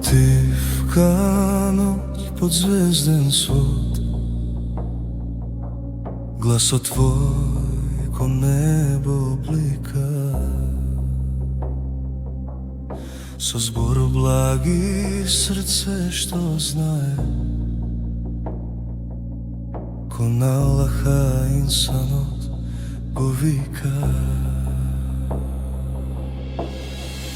Тивка ноќ под звезден свод, гласот твој кон небо блика, со збор благи срце што знае, кон Аллаха инсанот го вика.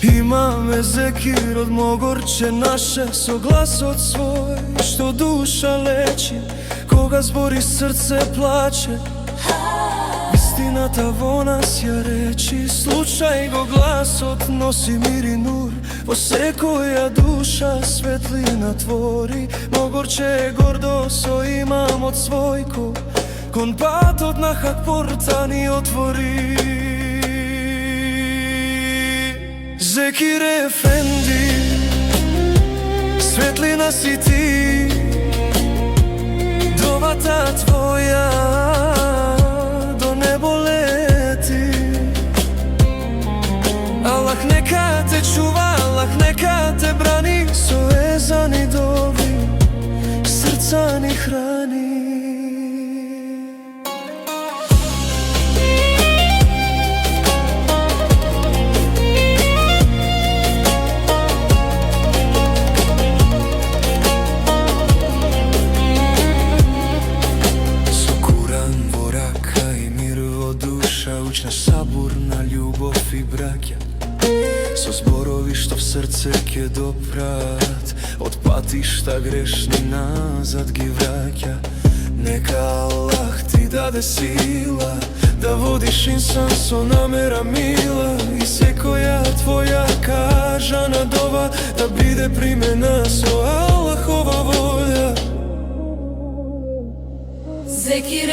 Имаме зекир од могорче наше, со гласот свој што душа лечи, кога збори срце плаче. Вистината во нас ја речи, слушај го гласот, носи мир и нур, во секоја душа светлина твори. Могорче е гордо со имамот својко, кон патот на хак порта ни отвори. Зекир ефенди, светлина си ти, довата твоја до небо лети. Аллах нека те чува, Аллах нека те брани, со езан и дови срца ни храни. Учна сабур на љубов и браќа, со зборови што в срце ќе допрат, од патишта грешни назад ги враќа. Нека Аллах ти даде сила, да водиш инсан со намера мила, и секоја твоја кажана дова да биде примена со Аллахова волја. Зекир